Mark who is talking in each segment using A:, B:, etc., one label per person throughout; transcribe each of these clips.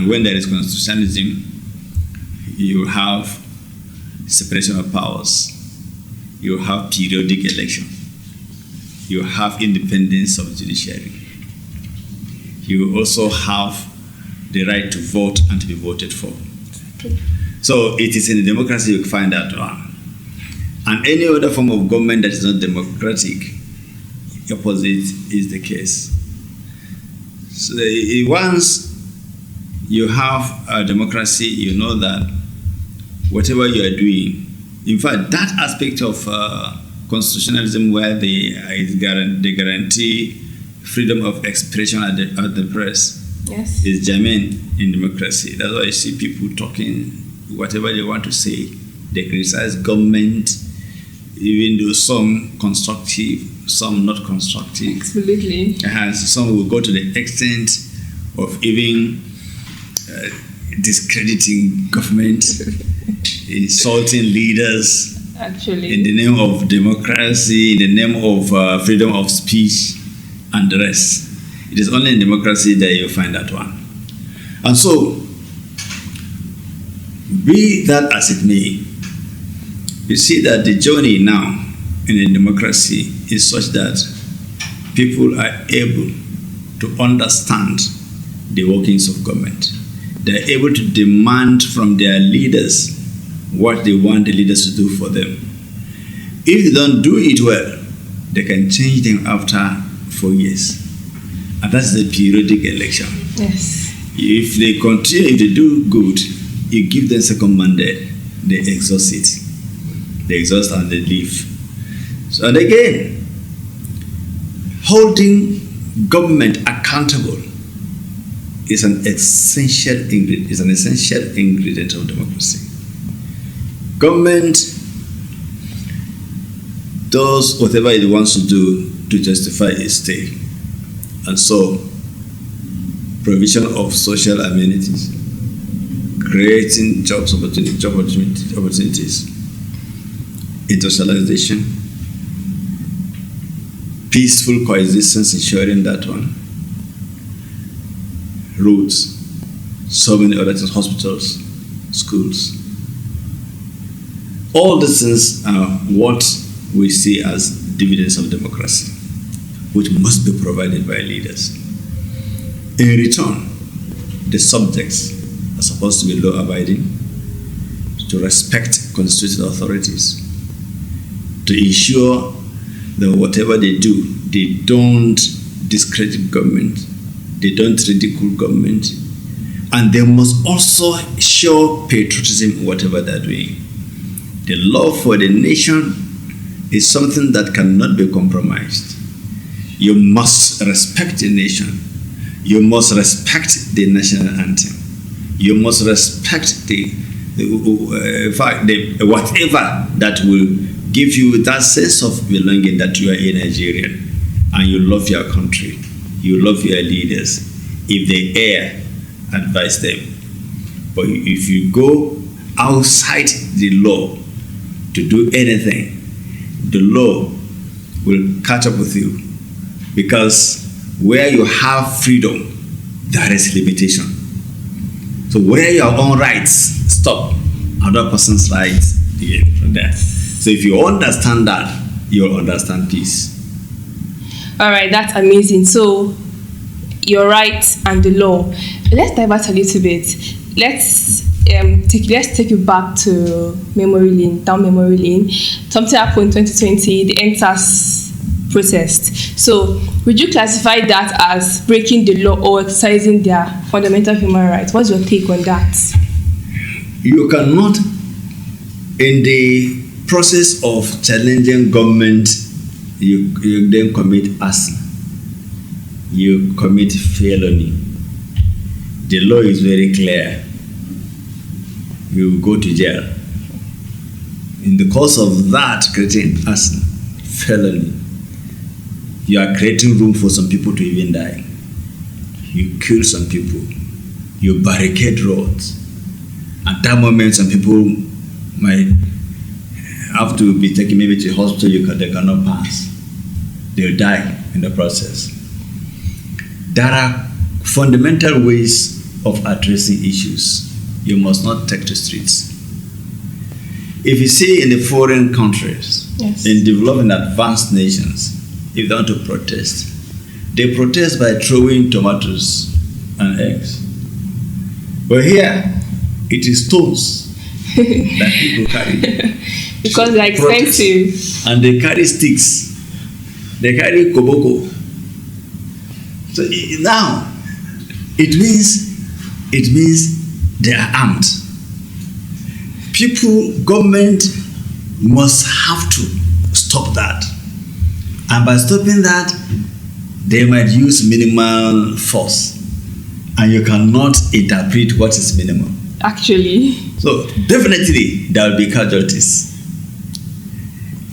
A: when there is constitutionalism, you have separation of powers, you have periodic election, you have independence of judiciary, you also have the right to vote and to be voted for. So it is in a democracy you find that one. And any other form of government that is not democratic, opposite is the case. So once you have a democracy, you know that whatever you are doing, in fact, that aspect of constitutionalism where they guarantee freedom of expression at the press,
B: yes,
A: is germane in democracy. That's why you see people talking whatever they want to say. They criticize government, even though some constructive, some not constructive.
B: Absolutely.
A: Some will go to the extent of even discrediting government, insulting leaders.
B: Actually,
A: in the name of democracy, in the name of freedom of speech, and the rest. It is only in democracy that you find that one. And so, be that as it may, you see that the journey now in a democracy is such that people are able to understand the workings of government. They are able to demand from their leaders what they want the leaders to do for them. If they don't do it well, they can change them after 4 years. And that's the periodic election.
B: yes,
A: If they continue to do good, you give them second mandate, they exhaust it. They exhaust and they leave. So, and again, holding government accountable is an essential ingredient of democracy. Government does whatever it wants to do to justify its stay. And so, provision of social amenities, creating job opportunities, industrialization, peaceful coexistence, ensuring that one, roads, so many other things, hospitals, schools. All these things are what we see as dividends of democracy, which must be provided by leaders. In return, the subjects are supposed to be law-abiding, to respect constituted authorities, to ensure that whatever they do, they don't discredit government, they don't ridicule government, and they must also show patriotism in whatever they're doing. The love for the nation is something that cannot be compromised. You must respect the nation. You must respect the national anthem. You must respect whatever that will give you that sense of belonging that you are a Nigerian and you love your country, you love your leaders. If they err, advise them. But if you go outside the law to do anything, the law will catch up with you, because where you have freedom, there is limitation. So where your own rights stop, another person's rights begin from there. So if you understand that, you'll understand peace.
B: all right, that's amazing. So, your rights and the law. Let's divert a little bit. Let's take you back to memory lane, down memory lane. Something happened in 2020. The NSAS protest. So, would you classify that as breaking the law or exercising their fundamental human rights? What's your take on that?
A: You cannot, in the process of challenging government, you then commit arson. You commit felony. The law is very clear. You go to jail. In the course of that, creating arson, felony, you are creating room for some people to even die. You kill some people. You barricade roads. At that moment, some people might have to be taken maybe to the hospital. They cannot pass. They'll die in the process. There are fundamental ways of addressing issues, you must not take to streets. If you see in the foreign countries,
B: Yes.
A: in developing advanced nations, if they want to protest, they protest by throwing tomatoes and eggs. But here, it is stones that people carry.
B: Because they're
A: Protest.
B: expensive.
A: And they carry sticks. They carry koboko. So now, it means they are armed. Government must have to stop that. And by stopping that, they might use minimal force. And you cannot interpret what is minimum.
B: Actually.
A: So definitely there will be casualties.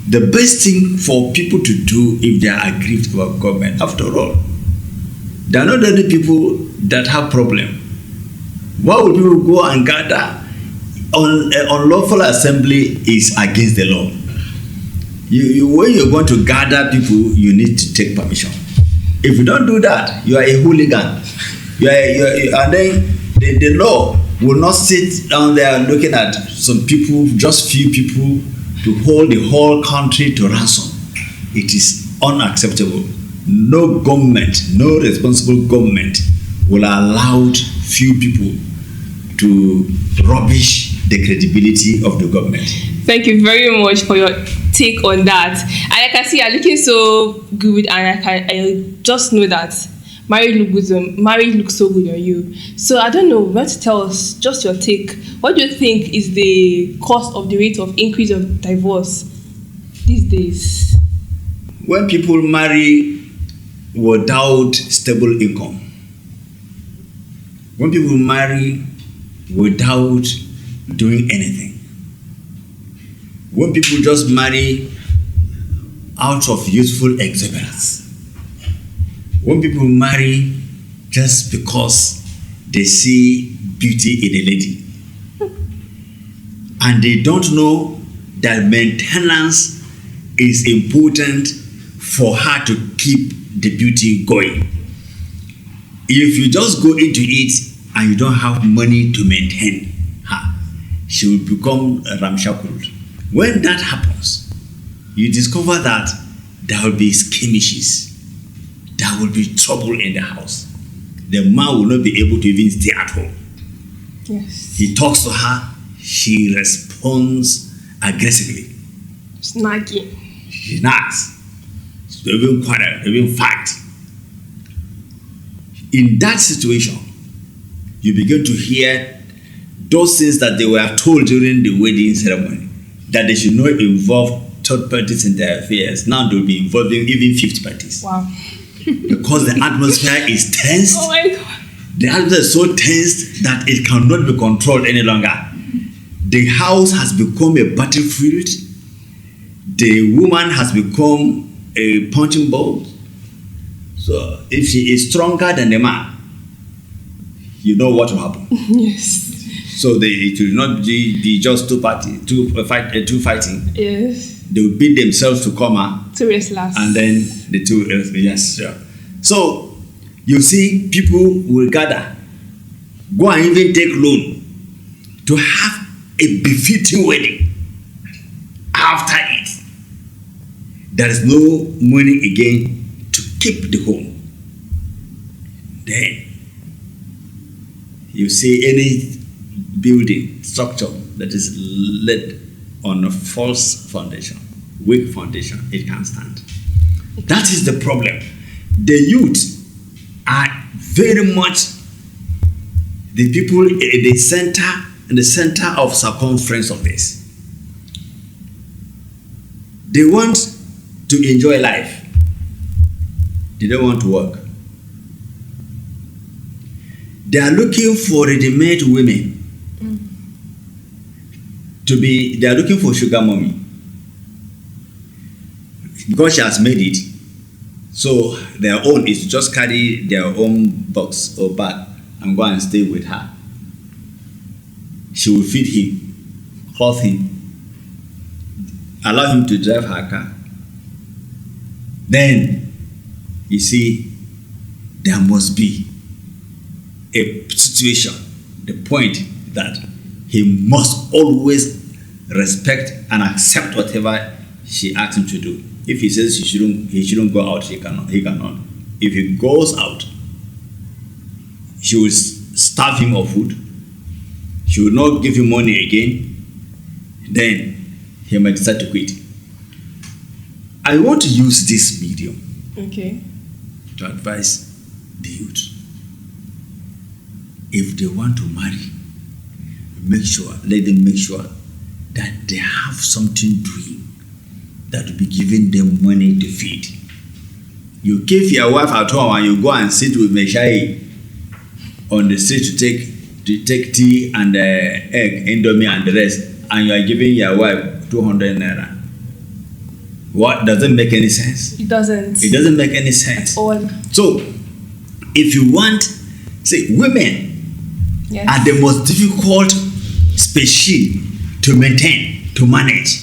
A: The best thing for people to do if they are aggrieved about government, after all, they are not the only people that have problem. Why would people go and gather? Unlawful assembly is against the law. When you're going to gather people, you need to take permission. If you don't do that, you are a hooligan. And then the law will not sit down there looking at some people, just few people, to hold the whole country to ransom. It is unacceptable. No government, no responsible government will allow few people to rubbish the credibility of the government.
B: Thank you very much for your take on that. And I can see you're looking so good, and I just know that marriage looks so good on you. So I don't know, want to tell us just your take. What do you think is the cause of the rate of increase of divorce these days?
A: When people marry without stable income, when people marry without doing anything, when people just marry out of youthful exuberance, when people marry just because they see beauty in a lady, and they don't know that maintenance is important for her to keep the beauty going. If you just go into it and you don't have money to maintain her, she will become ramshackle. When that happens, you discover that there will be skirmishes. There will be trouble in the house. The man will not be able to even stay at home.
B: Yes.
A: He talks to her, she responds aggressively.
B: Snagging.
A: She nags. They even quarrel, they even fight. In that situation, you begin to hear those things that they were told during the wedding ceremony, that they should not involve third parties in their affairs. Now they'll be involving even fifth parties.
B: Wow.
A: Because the atmosphere is tense.
B: Oh my God.
A: The atmosphere is so tense that it cannot be controlled any longer. The house has become a battlefield. The woman has become a punching ball. So if she is stronger than the man, you know what will happen.
B: Yes.
A: So it will not be just two fighting.
B: Yes.
A: They will beat themselves to coma.
B: Two wrestlers.
A: And then the two, yes, sure. So you see, people will gather, go and even take loan to have a befitting wedding. After it, there is no money again to keep the home. Then you see any building structure that is laid on a false foundation, weak foundation, it can't stand. That is the problem. The youth are very much the people in the center of circumference of this. They want to enjoy life. They don't want to work. They are looking for ready-made women. They are looking for sugar mommy. Because she has made it. So their own is to just carry their own box or bag and go and stay with her. She will feed him, clothe him, allow him to drive her car. Then, you see, there must be a situation, the point that he must always respect and accept whatever she asks him to do. If he says he shouldn't go out, he cannot. If he goes out, she will starve him of food. She will not give him money again. Then he might decide to quit. I want to use this medium to advise the youth. If they want to marry, let them make sure that they have something doing that will be giving them money to feed. You keep your wife at home and you go and sit with Meshai on the street to take tea and egg, indomie and the rest, and you are giving your wife 200 naira. What doesn't make any sense?
B: It doesn't.
A: It doesn't make any sense.
B: At all.
A: So, if you want, say, women are the most difficult species to maintain, to manage.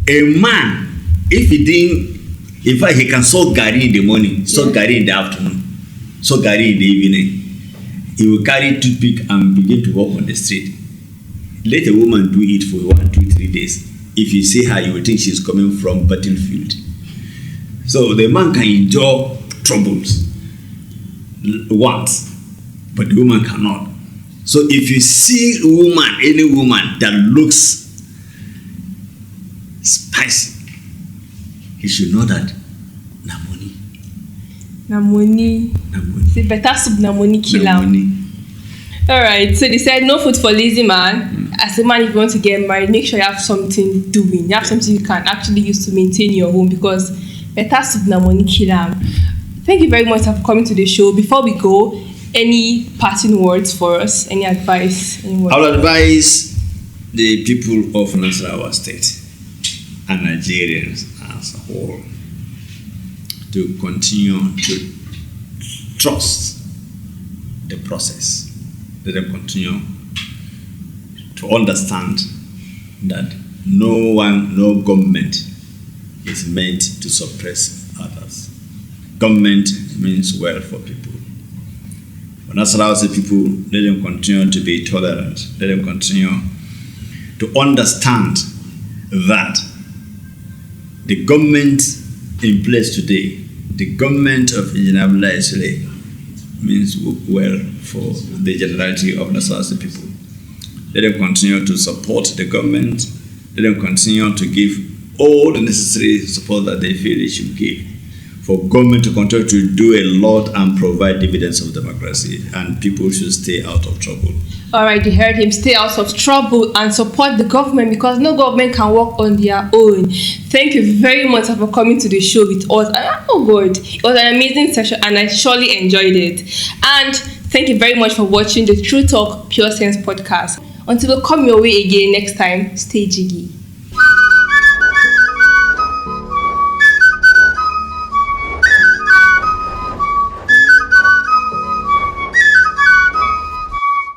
A: A man, if he didn't, in fact, he can sow gari in the morning, sow gari in the afternoon, sow gari in the evening. He will carry toothpick and begin to walk on the street. Let a woman do it for 1, 2, 3 days. If you see her, you will think she's coming from battlefield. So the man can endure troubles once, but the woman cannot. So if you see a woman, any woman that looks spicy, he should know that
B: na money. The better soup na money kill am. All right, so they said no food for lazy man. As a man, if you want to get married, make sure you have something doing. You have something you can actually use to maintain your home, because better soup na money kill am. Thank you very much for coming to the show. Before we go, any parting words for us? Any advice?
A: I will advise the people of Nasarawa State and Nigerians as a whole to continue to trust the process. Let them continue to understand that no government is meant to suppress others. Government means well for people. For Nasarawa State people, let them continue to be tolerant. Let them continue to understand that the government in place today, the government of Engineer Abdullahi Sule, means well for the generality of Nasarawa State people. Let them continue to support the government. Let them continue to give all the necessary support that they feel they should give for government to continue to do a lot and provide dividends of democracy, and people should stay out of trouble.
B: All right, you heard him. Stay out of trouble and support the government, because no government can work on their own. Thank you very much for coming to the show with us. Oh God, it was an amazing session and I surely enjoyed it. And thank you very much for watching the True Talk Pure Sense podcast. Until we come your way again next time, stay jiggy.